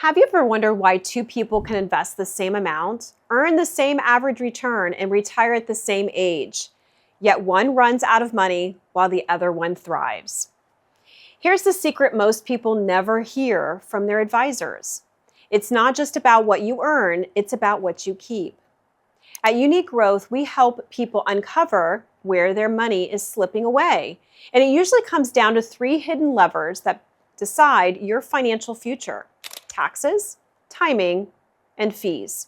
Have you ever wondered why two people can invest the same amount, earn the same average return, and retire at the same age, yet one runs out of money while the other one thrives? Here's the secret most people never hear from their advisors. It's not just about what you earn, it's about what you keep. At Unique Growth, we help people uncover where their money is slipping away. And it usually comes down to three hidden levers that decide your financial future: taxes, timing, and fees.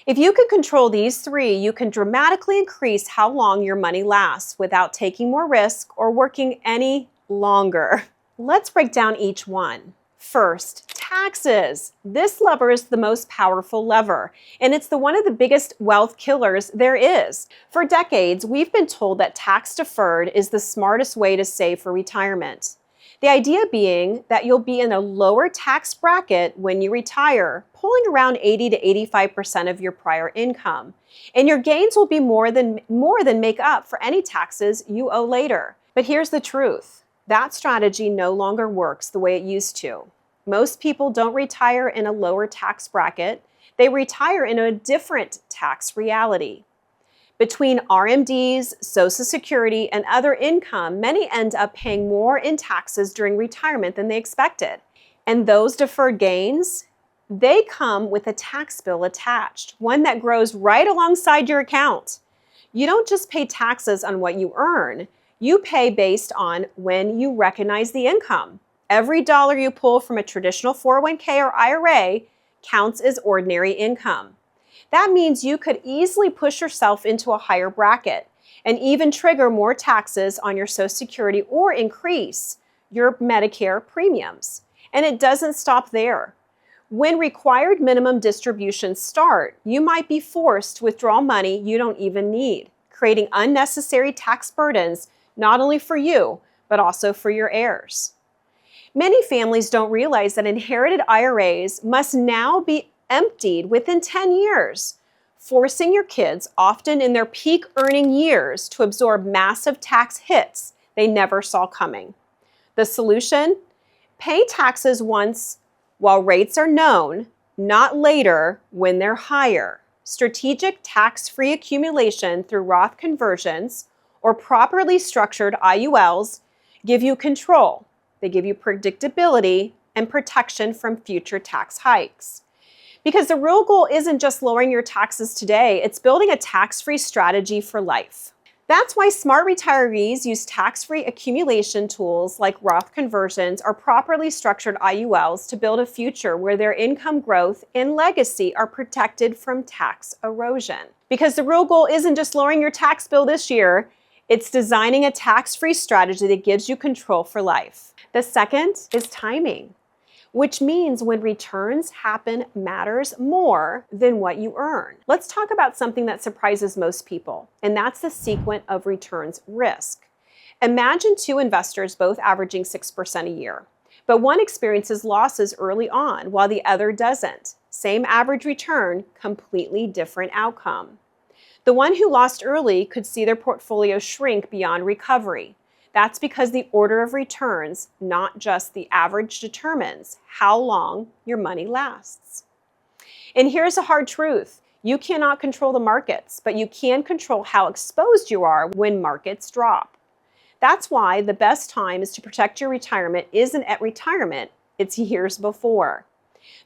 If you can control these three, you can dramatically increase how long your money lasts without taking more risk or working any longer. Let's break down each one. First, taxes. This lever is the most powerful lever, and it's one of the biggest wealth killers there is. For decades, we've been told that tax deferred is the smartest way to save for retirement. The idea being that you'll be in a lower tax bracket when you retire, pulling around 80 to 85% of your prior income. And your gains will be more than make up for any taxes you owe later. But here's the truth. That strategy no longer works the way it used to. Most people don't retire in a lower tax bracket. They retire in a different tax reality. Between RMDs, Social Security, and other income, many end up paying more in taxes during retirement than they expected. And those deferred gains, they come with a tax bill attached, one that grows right alongside your account. You don't just pay taxes on what you earn. You pay based on when you recognize the income. Every dollar you pull from a traditional 401k or IRA counts as ordinary income. That means you could easily push yourself into a higher bracket and even trigger more taxes on your Social Security or increase your Medicare premiums. And it doesn't stop there. When required minimum distributions start, you might be forced to withdraw money you don't even need, creating unnecessary tax burdens not only for you, but also for your heirs. Many families don't realize that inherited IRAs must now be emptied within 10 years, forcing your kids, often in their peak earning years, to absorb massive tax hits they never saw coming. The solution? Pay taxes once while rates are known, not later when they're higher. Strategic tax-free accumulation through Roth conversions or properly structured IULs give you control. They give you predictability and protection from future tax hikes. Because the real goal isn't just lowering your taxes today, it's building a tax-free strategy for life. That's why smart retirees use tax-free accumulation tools like Roth conversions or properly structured IULs to build a future where their income growth and legacy are protected from tax erosion. Because the real goal isn't just lowering your tax bill this year, it's designing a tax-free strategy that gives you control for life. The second is timing, which means when returns happen matters more than what you earn. Let's talk about something that surprises most people, and that's the sequence of returns risk. Imagine two investors both averaging 6% a year, but one experiences losses early on while the other doesn't. Same average return, completely different outcome. The one who lost early could see their portfolio shrink beyond recovery. That's because the order of returns, not just the average, determines how long your money lasts. And here's a hard truth. You cannot control the markets, but you can control how exposed you are when markets drop. That's why the best time is to protect your retirement isn't at retirement, it's years before.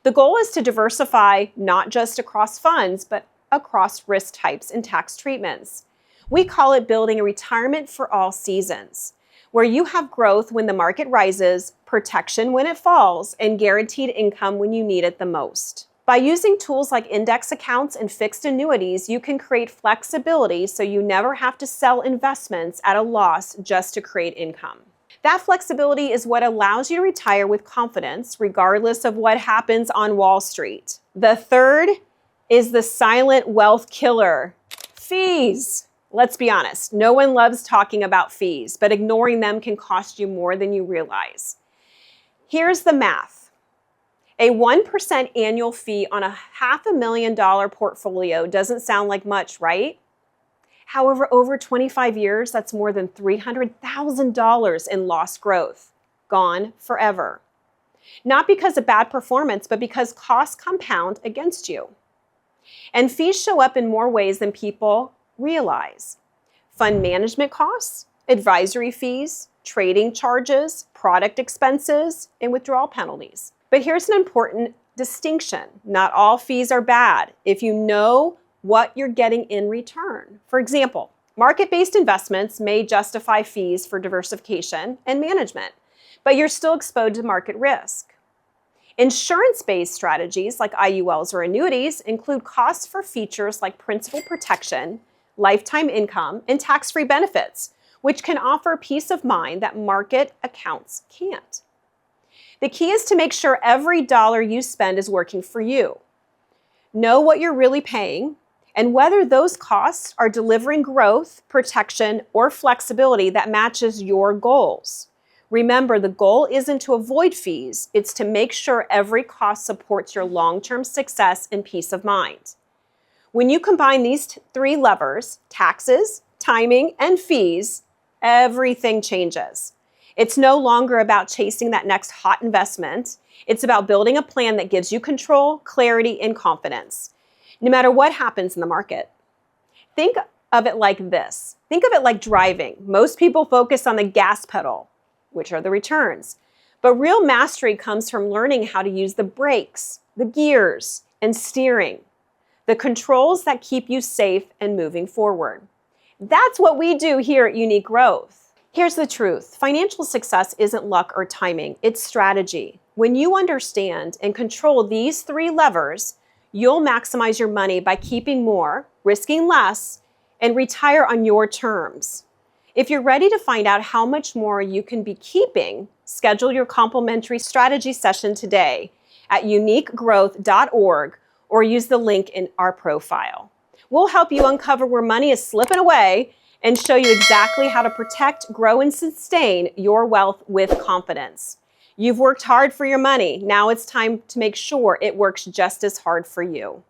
The goal is to diversify not just across funds, but across risk types and tax treatments. We call it building a retirement for all seasons, where you have growth when the market rises, protection when it falls, and guaranteed income when you need it the most. By using tools like index accounts and fixed annuities, you can create flexibility so you never have to sell investments at a loss just to create income. That flexibility is what allows you to retire with confidence, regardless of what happens on Wall Street. The third is the silent wealth killer: fees. Let's be honest, no one loves talking about fees, but ignoring them can cost you more than you realize. Here's the math. A 1% annual fee on a $500,000 portfolio doesn't sound like much, right? However, over 25 years, that's more than $300,000 in lost growth, gone forever. Not because of bad performance, but because costs compound against you. And fees show up in more ways than people realize. Fund management costs, advisory fees, trading charges, product expenses, and withdrawal penalties. But here's an important distinction. Not all fees are bad if you know what you're getting in return. For example, market-based investments may justify fees for diversification and management, but you're still exposed to market risk. Insurance-based strategies like IULs or annuities include costs for features like principal protection, lifetime income, and tax-free benefits, which can offer peace of mind that market accounts can't. The key is to make sure every dollar you spend is working for you. Know what you're really paying and whether those costs are delivering growth, protection, or flexibility that matches your goals. Remember, the goal isn't to avoid fees, it's to make sure every cost supports your long-term success and peace of mind. When you combine these three levers, taxes, timing, and fees, everything changes. It's no longer about chasing that next hot investment. It's about building a plan that gives you control, clarity, and confidence, no matter what happens in the market. Think of it like this. Think of it like driving. Most people focus on the gas pedal, which are the returns. But real mastery comes from learning how to use the brakes, the gears, and steering, the controls that keep you safe and moving forward. That's what we do here at Unique Growth. Here's the truth. Financial success isn't luck or timing, it's strategy. When you understand and control these three levers, you'll maximize your money by keeping more, risking less, and retire on your terms. If you're ready to find out how much more you can be keeping, schedule your complimentary strategy session today at uniquegrowth.org or use the link in our profile. We'll help you uncover where money is slipping away and show you exactly how to protect, grow, and sustain your wealth with confidence. You've worked hard for your money. Now it's time to make sure it works just as hard for you.